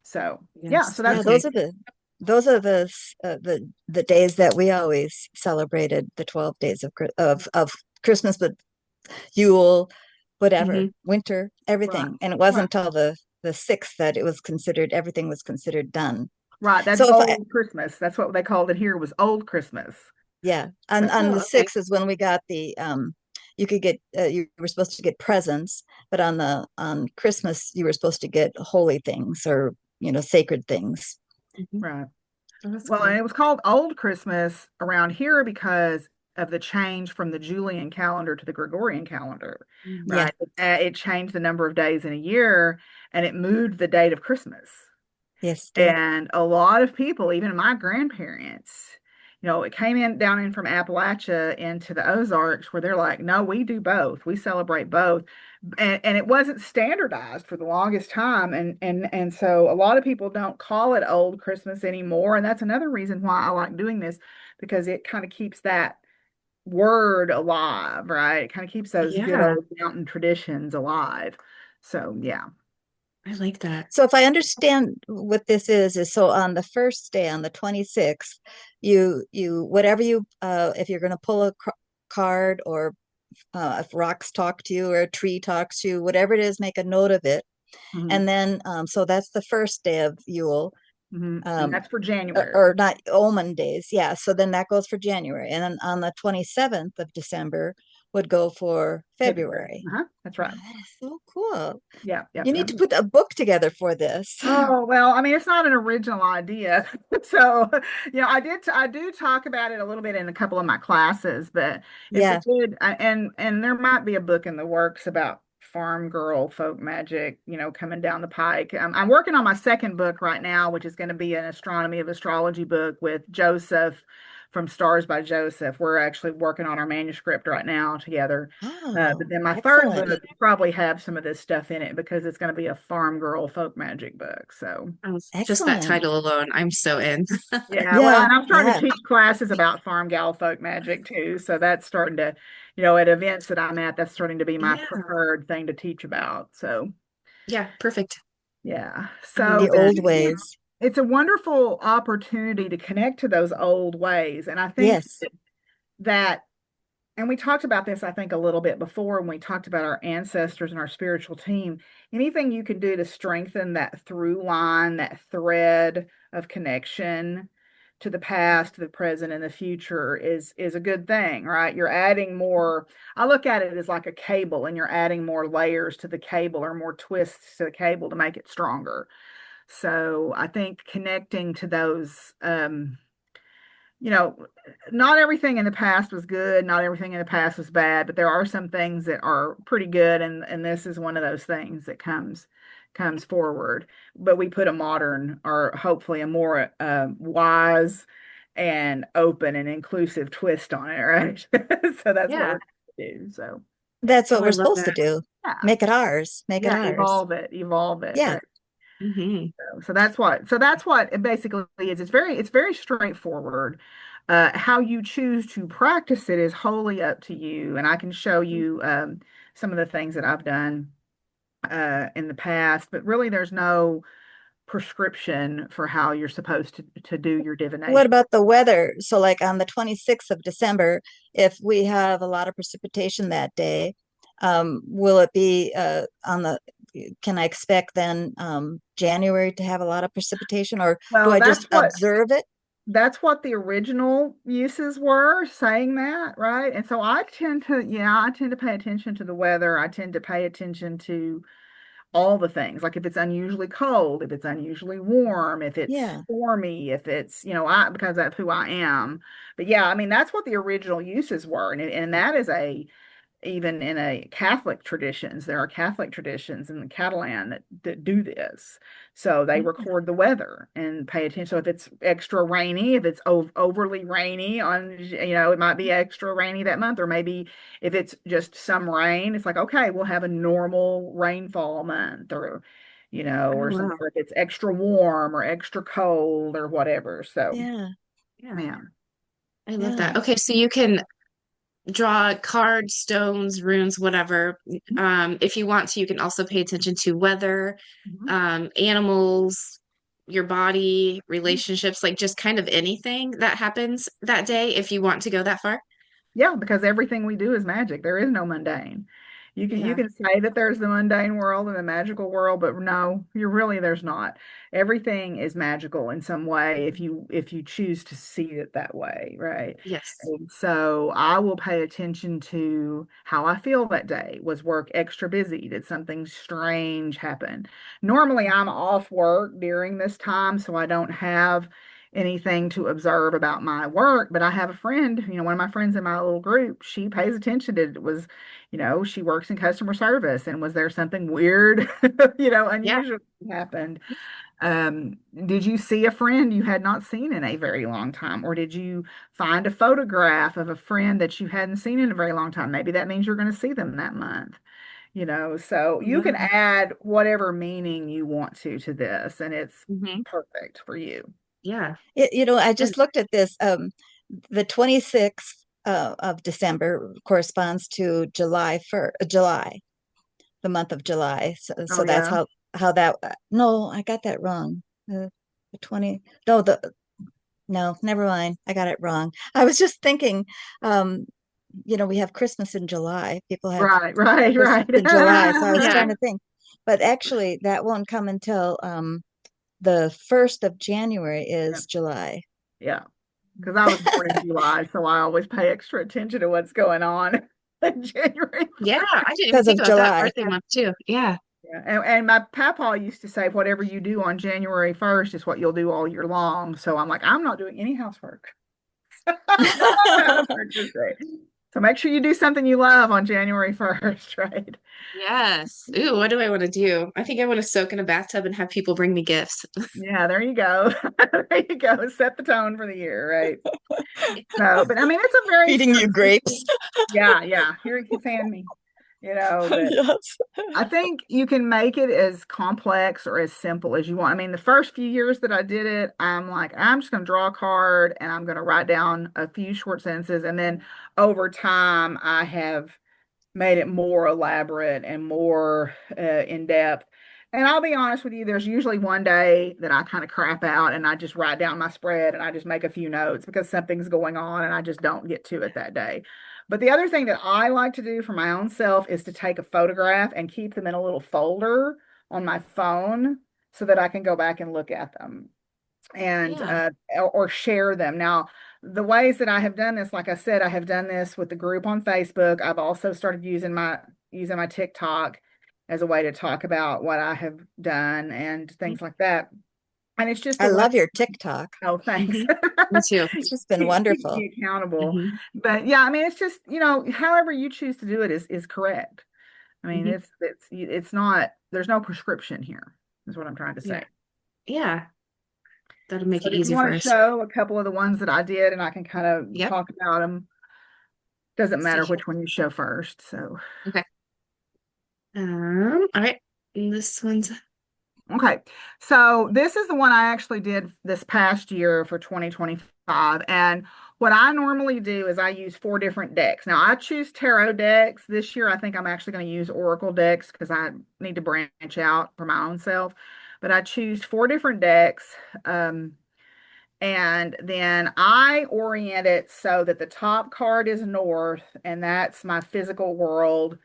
So, yeah, Yes. so Yeah, that's Okay. those are the days that we always celebrated, the 12 days of Christmas, but Yule, whatever, Hmm. winter, right. everything. And it Right. wasn't until the 6th that everything was considered done. Right. That's So if I old Christmas. That's what they called it here was old Christmas. Yeah, So, on Oh, the okay. 6th is when we got the you could get you were supposed to get presents, but on Christmas you were supposed to get holy things, or sacred things. Hmm. right. Oh, that's Well, and cool. it was called Old Christmas around here because of the change from the Julian calendar to the Gregorian calendar, Mhm. Yeah, right? It changed the number of days in a year and it moved the date of Christmas. yes, did. And a lot of people, even my grandparents, it came down in from Appalachia into the Ozarks where they're like, no, we do both. We celebrate both. And it wasn't standardized for the longest time. And so a lot of people don't call it Old Christmas anymore. And that's another reason why I like doing this because it kind of keeps that word alive, right? It kind of keeps those good Yeah, old mountain traditions alive. So yeah. I like that. So if I understand what this is so on the first day, on the 26th, you whatever you if you're going to pull a card, or if rocks talk to you or a tree talks to you, whatever it is, make a note of it. Hmm. And then so that's the first day of Yule. Hmm. And Um, that's for January. or not Omen days. Yeah. So then that goes for January. And then on the 27th of December would go for February. February. That's Oh, right. that is so cool. Yeah, yeah. You need to put a book together for this. Oh, well, I mean, it's not an original idea. So, I do talk about it a little bit in a couple of my classes, but it's a Yeah. good, and there might be a book in the works about farm girl folk magic, coming down the pike. I'm working on my second book right now, which is going to be an astronomy of astrology book with Joseph from Stars by Joseph. We're actually working on our manuscript right now together. But Oh, then my third book excellent. will probably have some of this stuff in it because it's going to be a farm girl folk magic book. So, Just that Excellent. title alone, I'm so in. yeah, well, Yeah. and I'm starting to Yeah. teach classes about farm gal folk magic too. So that's starting to, at events that I'm at, that's starting to be my Yeah, preferred thing to teach about. So, yeah, perfect. yeah. I love So The it's, that. old ways. it's a wonderful opportunity to connect to those old ways. And I think Yes. that and we talked about this, I think, a little bit before when we talked about our ancestors and our spiritual team. Anything you can do to strengthen that through line, that thread of connection to the past, to the present, and the future is a good thing, right? You're adding more. I look at it as like a cable, and you're adding more layers to the cable or more twists to the cable to make it stronger. So I think connecting to those you know, not everything in the past was good, not everything in the past was bad, but there are some things that are pretty good, and this is one of those things that comes forward. But we put a modern, or hopefully a more wise and open and inclusive twist on it, right? So that's what Yeah. we're going to do. So That's Oh, what I we're love supposed to that. do. yeah, Make it ours. Make it yeah, ours. evolve it, Yeah. right? Hmm. So that's what it basically is. It's very straightforward. How you choose to practice it is wholly up to you, and I can show you some of the things that I've done in the past, but really there's no prescription for how you're supposed to do your What divination. about the weather? So, like on the 26th of December, if we have a lot of precipitation that day, will it be can I expect then January to have a lot of precipitation, or do Well, I just observe it? that's what the original uses were saying that, right? And so I tend to pay attention to the weather. I tend to pay attention to all the things. Like if it's unusually cold, if it's unusually warm, if it's Yeah. stormy, if it's, I because that's who I am. But yeah, I mean that's what the original uses were. And that is a even in a Catholic traditions, there are Catholic traditions in the Catalan that do this. So they record the weather and pay attention. So if it's extra rainy, if it's overly rainy it might be extra rainy that month, or maybe if it's just some rain, it's like, okay, we'll have a normal rainfall month, Oh, or something. wow. Or if it's extra warm or extra cold or whatever. So Yeah. Yeah, yeah. I love Yeah. that. Okay, so you can draw cards, stones, runes, whatever. If you want to, you can also pay attention to weather, Mhm. animals, your body, relationships, like just kind of anything that happens that day if you want to go that far. Yeah, because everything we do is magic. There is no mundane. You Yeah. can say that there's the mundane world and the magical world, but no, there's not. Everything is magical in some way if you choose to see it that way, right? Yes. And so I will pay attention to how I feel that day. Was work extra busy? Did something strange happen? Normally I'm off work during this time, so I don't have anything to observe about my work, but I have a friend, one of my friends in my little group, she pays attention to it. Was, she works in customer service, and was there something weird, Yeah. unusual happened? Did you see a friend you had not seen in a very long time? Or did you find a photograph of a friend that you hadn't seen in a very long time? Maybe that means you're going to see them that month. So you can Yeah. add whatever meaning you want to this, and it's Hmm. perfect for you. Yeah. I And just looked at this. the 26th of December corresponds to July, the month of July. So Oh that's yeah. how that. No, I got that wrong. The 20. No, no, never mind. I got it wrong. I was just thinking, um, we have Christmas in July. People have Right, right, Christmas right. in July. So I was Yeah. trying to think, but actually, that won't come until the 1st of January Yeah, is July. yeah. Because I was born in July, so I always pay extra attention to what's going on in January. Yeah, I didn't even Because think of about that July. birthday month too. Yeah. Yeah. And my papa used to say, whatever you do on January 1st is what you'll do all year long. So I'm like, I'm not doing any housework. No housework this day. So make sure you do something you love on January 1st, right? Yes. Ooh, what do I want to do? I think I want to soak in a bathtub and have people bring me gifts. Yeah, there you go. There you go. Set the tone for the year, right? So, but I mean, it's a very Feeding you simple, grapes. yeah, yeah. Here, you fan me, but Yes. I think you can make it as complex or as simple as you want. I mean, the first few years that I did it, I'm like, I'm just going to draw a card and I'm going to write down a few short sentences. And then over time, I have made it more elaborate and more in depth. And I'll be honest with you, there's usually one day that I kind of crap out and I just write down my spread and I just make a few notes because something's going on and I just don't get to it that day. But the other thing that I like to do for my own self is to take a photograph and keep them in a little folder on my phone so that I can go back and look at them and Yeah. or share them. Now, the ways that I have done this, like I said, I have done this with the group on Facebook. I've also started using my TikTok as a way to talk about what I have done and things like that. And it's just I a way. love your TikTok. Oh, thanks. Hmm. Me too. It's just been Keep wonderful. me accountable. Hmm. But yeah, I mean, it's just, however you choose to do it is correct. I mean, Hmm. it's not, there's no prescription here, is what I'm trying to Yeah. say. Yeah. That'll make So it did you easy want for to us. show a couple of the ones that I did and I can kind of Yep. talk about them? Doesn't Let's see matter here. which one you show first. So, Okay. All right. And this one's okay. So this is the one I actually did this past year for 2025. And what I normally do is I use 4 different decks. Now I choose tarot decks. This year I think I'm actually going to use oracle decks because I need to branch out for my own self. But I choose 4 different decks. And then I orient it so that the top card is north, and that's my physical world,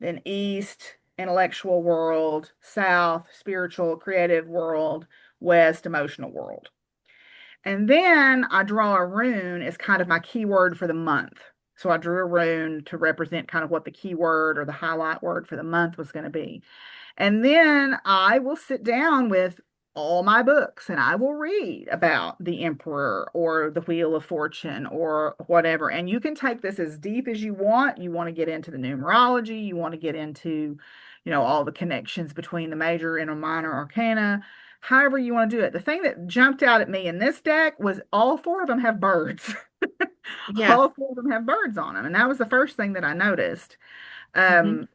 then east, intellectual world, south, spiritual, creative world, west, emotional world. And then I draw a rune as kind of my keyword for the month. So I drew a rune to represent kind of what the keyword or the highlight word for the month was going to be. And then I will sit down with all my books and I will read about the Emperor or the Wheel of Fortune or whatever. And you can take this as deep as you want. You want to get into the numerology, you want to get into, all the connections between the major and a minor arcana, however you want to do it. The thing that jumped out at me in this deck was all 4 of them have birds. yeah. All 4 of them have birds on them. And that was the first thing that I noticed. Hmm. Um,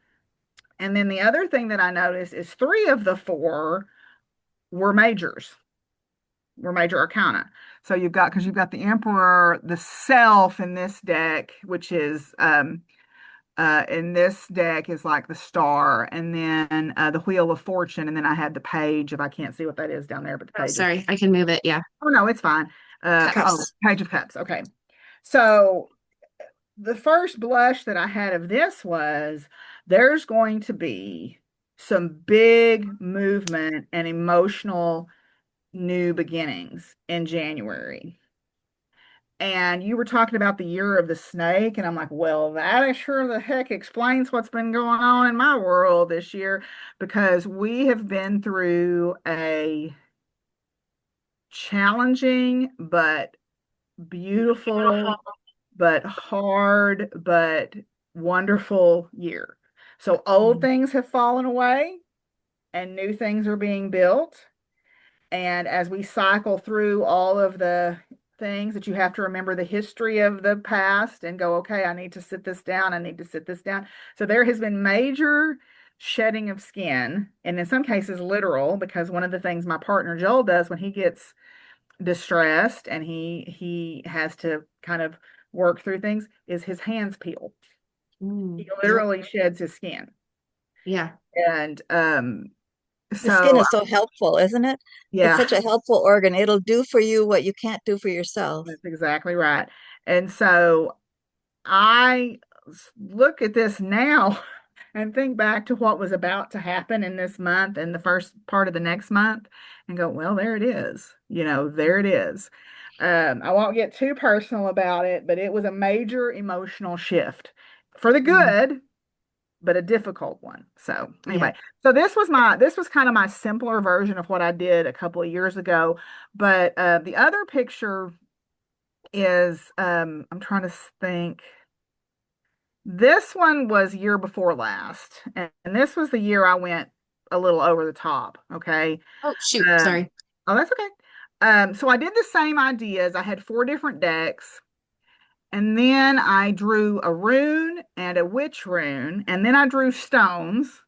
and then the other thing that I noticed is 3 of the 4 were majors, were major arcana. So because you've got the Emperor, the Self in this deck, which is in this deck is like the Star, and then the Wheel of Fortune, and then I had the Page. If I can't see what that is down there, but the Oh, Page is. sorry. I can move it. Yeah. Oh no, it's fine. Cups. Page of Cups. Okay, so the first blush that I had of this was there's going to be some big movement and emotional new beginnings in January. And you were talking about the year of the snake, and I'm like, well, that is sure the heck explains what's been going on in my world this year because we have been through a challenging but beautiful but hard but wonderful year. So old Mhm. things have fallen away and new things are being built. And as we cycle through all of the things that you have to remember the history of the past and go, okay, I need to sit this down. I need to sit this down. So there has been major shedding of skin, and in some cases, literal, because one of the things my partner Joel does when he gets distressed and he has to kind of work through things is his hands peel. He Yep. literally sheds his skin. Yeah. And The skin so is so helpful, isn't it? It's yeah, such a helpful organ. It'll do for you what you can't do for yourself. that's exactly right. And so I look at this now and think back to what was about to happen in this month and the first part of the next month and go, well, there it is. There it is. I won't get too personal about it, but it was a major emotional shift for the Mhm. good, but a difficult one. So Yeah. anyway, so this was kind of my simpler version of what I did a couple of years ago. But the other picture is I'm trying to think. This one was year before last, and this was the year I went a little over the top. Okay. Oh, shoot. Um, Sorry. oh, that's okay. So I did the same ideas. I had four different decks, and then I drew a rune and a witch rune, and then I drew stones.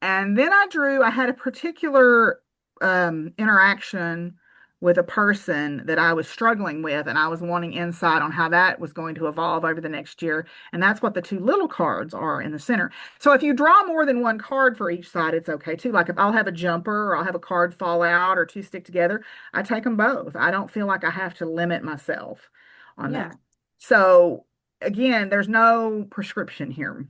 And then I had a particular interaction with a person that I was struggling with, and I was wanting insight on how that was going to evolve over the next year. And that's what the two little cards are in the center. So if you draw more than one card for each side, it's okay too. Like if I'll have a jumper or I'll have a card fall out or two stick together, I take them both. I don't feel like I have to limit myself on Yeah. that. So again, there's no prescription here.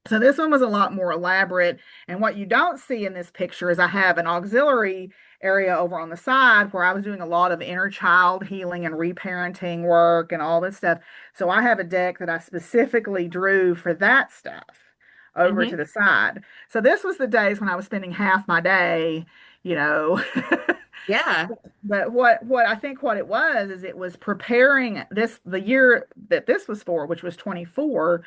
So this one was a lot more elaborate. And what you don't see in this picture is I have an auxiliary area over on the side where I was doing a lot of inner child healing and reparenting work and all this stuff. So I have a deck that I specifically drew for that stuff over Hmm. to the side. So this was the days when I was spending half my day, you know. Yeah. But what I think what it was is it was preparing the year that this was for, which was 24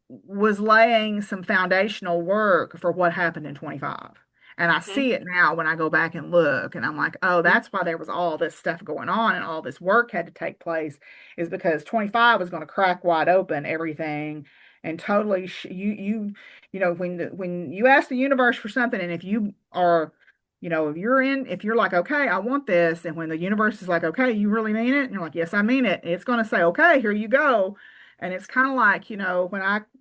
was laying some foundational work for what happened in 25. And I Hmm. see it now when I go back and look, and I'm like, oh, that's why there was all this stuff going on and all this work had to take place, is because 25 was going to crack wide open everything and totally when you ask the universe for something, and if you are if you're like, okay, I want this, and when the universe is like, okay, you really mean it, and you're like, yes, I mean it, it's going to say, okay, here you go. And it's kind of like,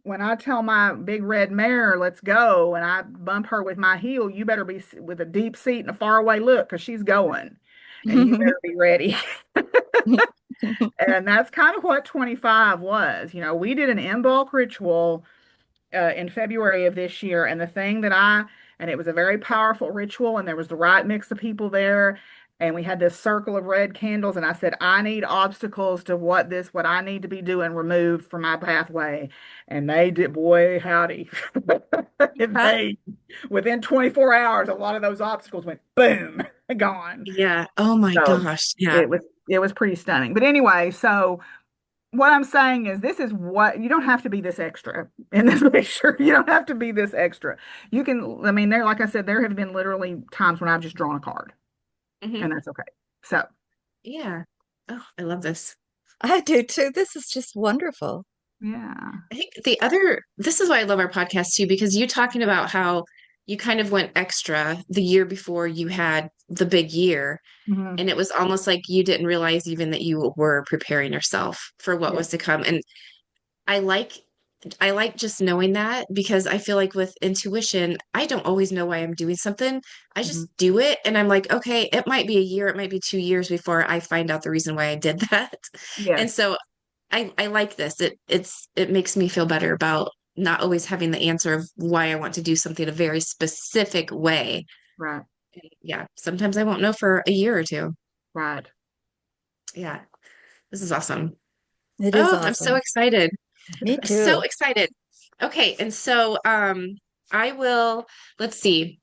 when I tell my big red mare, let's go, and I bump her with my heel, you better be with a deep seat and a faraway look because she's going, and you better be ready. And that's kind of what 25 was. We did an in bulk ritual in February of this year. And and it was a very powerful ritual, and there was the right mix of people there. And we had this circle of red candles, and I said, I need obstacles to what I need to be doing removed from my pathway. And they did, boy, howdy. Huh? They, within 24 hours, a lot of those obstacles went boom, gone. Yeah. Oh my So gosh. Yeah. it was pretty stunning. But anyway, so what I'm saying is this is what you don't have to be this extra in this picture. You don't have to be this extra. You can, I mean, like I said, there have been literally times when I've just drawn a card, Hmm. and that's okay. So, Yeah. Oh, I love this. I do too. This is just wonderful. yeah. I think this is why I love our podcast too, because you talking about how you kind of went extra the year before you had the big year. Hmm. And it was almost like you didn't realize even that you were preparing yourself for what Yeah. was to come. And I like I like just knowing that because I feel like with intuition, I don't always know why I'm doing something. I Hmm. just do it and I'm like, okay, it might be a year, it might be 2 years before I find out the reason why I did that. And Yes. so I like this. It makes me feel better about not always having the answer of why I want to do something a very specific way. Right. Yeah, sometimes I won't know for a year or two. Right. Yeah, this is awesome. It is Oh, I'm so awesome. excited. Me So too. excited. Okay, and so I will let's see.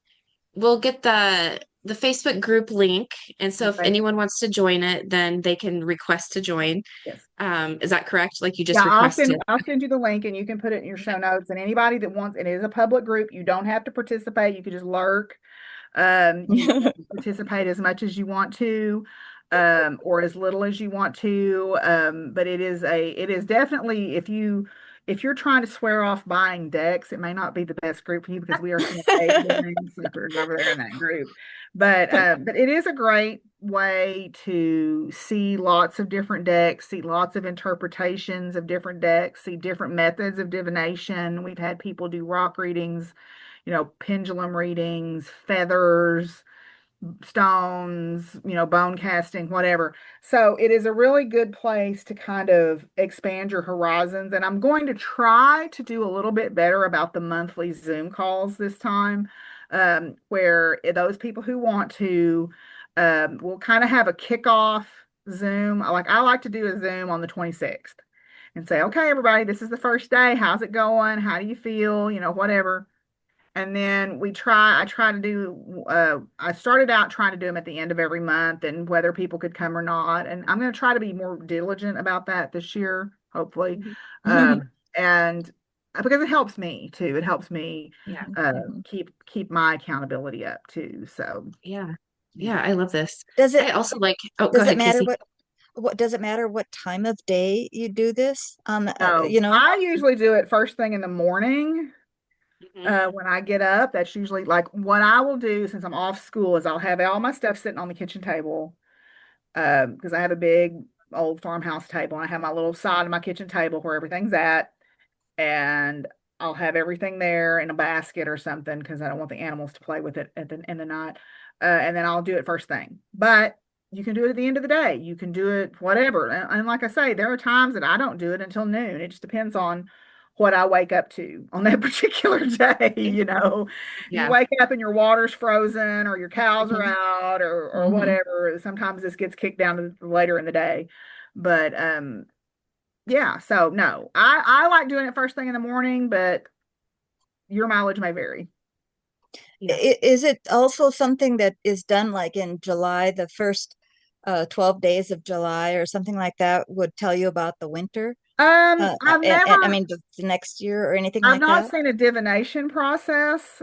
We'll get the Facebook group link, and so if Okay. anyone wants to join it, then they can request to join. Yes. Is that correct? Like you Yeah, just requested. I'll send you the link and you can put it in your show notes. And anybody that wants, it is a public group. You don't have to participate. You can just lurk. You can participate as much as you want to, or as little as you want to. But it is definitely, if you're trying to swear off buying decks, it may not be the best group for you because we are some avian suckers over there in that group. But it is a great way to see lots of different decks, see lots of interpretations of different decks, see different methods of divination. We've had people do rock readings, pendulum readings, feathers, stones, bone casting, whatever. So it is a really good place to kind of expand your horizons. And I'm going to try to do a little bit better about the monthly Zoom calls this time, where those people who want to will kind of have a kickoff Zoom. I like to do a Zoom on the 26th and say, okay, everybody, this is the first day. How's it going? How do you feel? Whatever. And then I try to do, I started out trying to do them at the end of every month and whether people could come or not. And I'm going to try to be more diligent about that this year, hopefully. Mhm. And because it helps me too. It helps me Yeah. keep my accountability up too. So, Yeah. Yeah. yeah. I love this. Does it I also like, oh, go does it ahead, matter Casie. what does it matter what time of day you do this? So I usually do it first thing in the morning. Mhm. When I get up, that's usually like what I will do since I'm off school is I'll have all my stuff sitting on the kitchen table. Because I have a big old farmhouse table. And I have my little side of my kitchen table where everything's at, and I'll have everything there in a basket or something because I don't want the animals to play with it in the night. And then I'll do it first thing. But you can do it at the end of the day. You can do it whatever. And like I say, there are times that I don't do it until noon. It just depends on what I wake up to on that particular day. You Yeah. wake up and your water's frozen or your cows are Mhm. out or Mhm. whatever. Sometimes this gets kicked down to later in the day. But yeah, so no, I like doing it first thing in the morning, but your mileage may vary. Yeah. Is it also something that is done like in July, the first 12 days of July or something like that would tell you about the winter? I've And I never, mean the next year or anything I've like not that? seen a divination process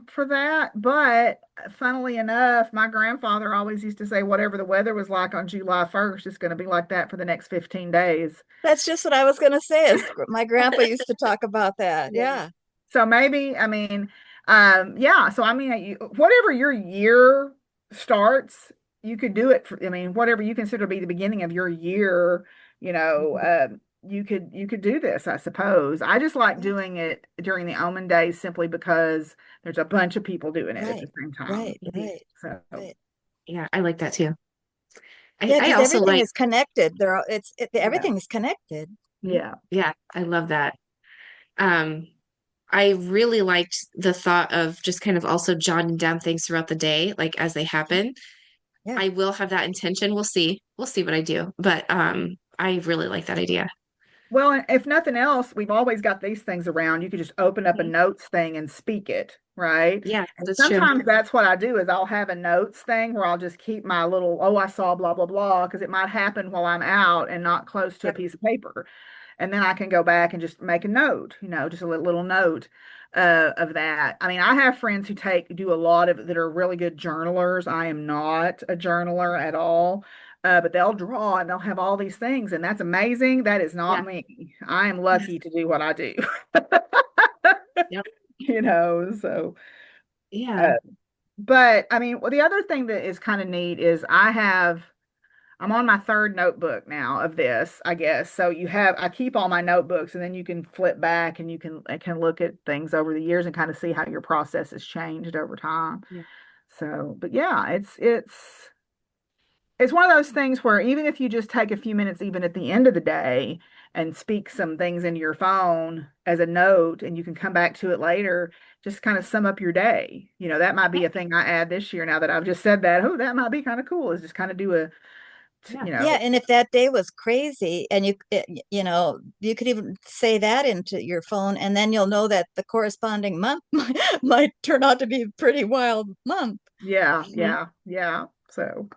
for that, but funnily enough, my grandfather always used to say whatever the weather was like on July 1st, it's going to be like that for the next 15 days. That's just what I was going to say. Is my grandpa used to talk about that. Yeah. Yeah. So maybe, I mean, yeah. So I mean, whatever your year starts, you could do it for, I mean, whatever you consider to be the beginning of your year, Mhm. you could do this, I suppose. I just like doing it during the Omen days simply because there's a bunch of people doing it at Right. the same time. Right. Mhm. Right. So, Right. Yeah. I like that too. Yeah, I because also everything like, is connected. yeah, Everything is connected. yeah. yeah, I love that. Um, I really liked the thought of just kind of also jotting down things throughout the day, like as they happen. Yeah. I will have that intention. We'll see. We'll see what I do. But I really like that idea. Well, and if nothing else, we've always got these things around. You could just open up a Mhm. notes thing and speak it, right? Yeah, And that's true. sometimes that's what I do is I'll have a notes thing where I'll just keep my little, oh, I saw blah, blah, blah, because it might happen while I'm out and not close to a Yep. piece of paper. And then I can go back and just make a note, just a little note of that. I mean, I have friends who do a lot of that are really good journalers. I am not a journaler at all. But they'll draw and they'll have all these things, and that's amazing. That is not Yeah. me. I am lucky to do what I do. Yep. So uh, Yeah. but I mean, well, the other thing that is kind of neat is I'm on my third notebook now of this, I guess. So I keep all my notebooks and then you can flip back and I can look at things over the years and kind of see how your process has changed over time. Yeah. So, but yeah, it's one of those things where even if you just take a few minutes, even at the end of the day, and speak some things into your phone as a note, and you can come back to it later, just kind of sum up your day. That might be a thing I add this year now that I've just said that. Oh, that might be kind of cool, is just kind of do Yeah. Yeah, and if that day was crazy and you could even say that into your phone and then you'll know that the corresponding month might turn out to be a pretty wild month. yeah, Mhm. yeah, yeah. So,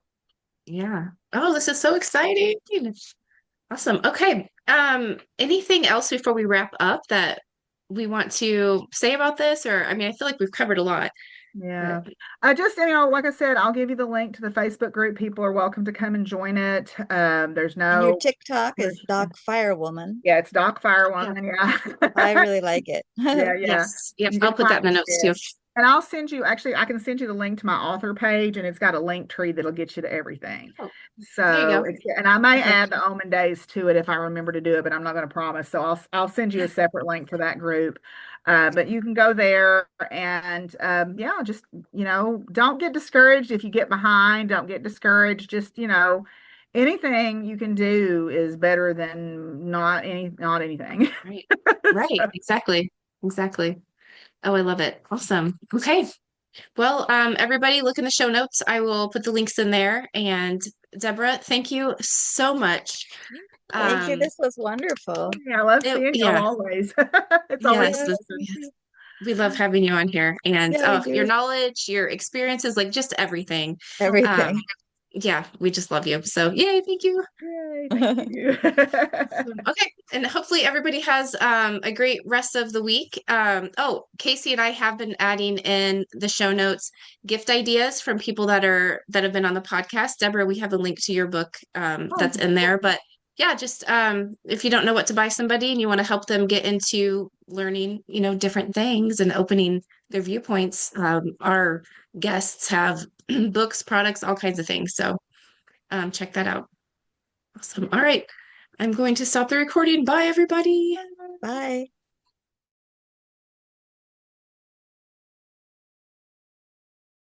Yeah. Oh, this is so exciting. Awesome. Okay. Anything else before we wrap up that we want to say about this? Or I mean, I feel like we've covered a lot, but yeah. I just, like I said, I'll give you the link to the Facebook group. People are welcome to come and join it. There's And your no, TikTok is Doc Firewoman. yeah, it's Doc yeah. Firewoman. Yeah. I really like it. Yeah, yeah. Yes. Yep. You I'll can put find that in the notes too. it. And I'll send you, actually, I can send you the link to my author page, and it's got a link tree that'll get you to everything. Oh, there you So, go. and I may Okay. add the Omen days to it if I remember to do it, but I'm not going to promise. So I'll send you a separate link for that group. But you can go there and yeah, just, don't get discouraged if you get behind. Don't get discouraged. Just, anything you can do is better than not anything. Right. Right. Exactly. Exactly. Oh, I love it. Awesome. Okay. Well, everybody look in the show notes. I will put the links in there. And Deborah, thank you so much. Thank you. Um, This was wonderful. Yeah, I love it, seeing y'all yeah, always. It's always yes, Yes, me yes. too. We love having you on here. And Yeah, we your do. knowledge, your experiences, like just everything. Um, Everything. yeah, we just love you. So yay, thank you. Yay, thank you. Okay, and hopefully everybody has a great rest of the week. Oh, Casie and I have been adding in the show notes gift ideas from people that have been on the podcast. Deborah, we have a link to your book Oh, that's in there. But yeah, just if you don't know what to buy somebody and you want to help them get into learning, different things and opening their viewpoints, our guests have books, products, all kinds of things. So check that out. Awesome. All right. I'm going to stop the recording. Bye, everybody. Bye.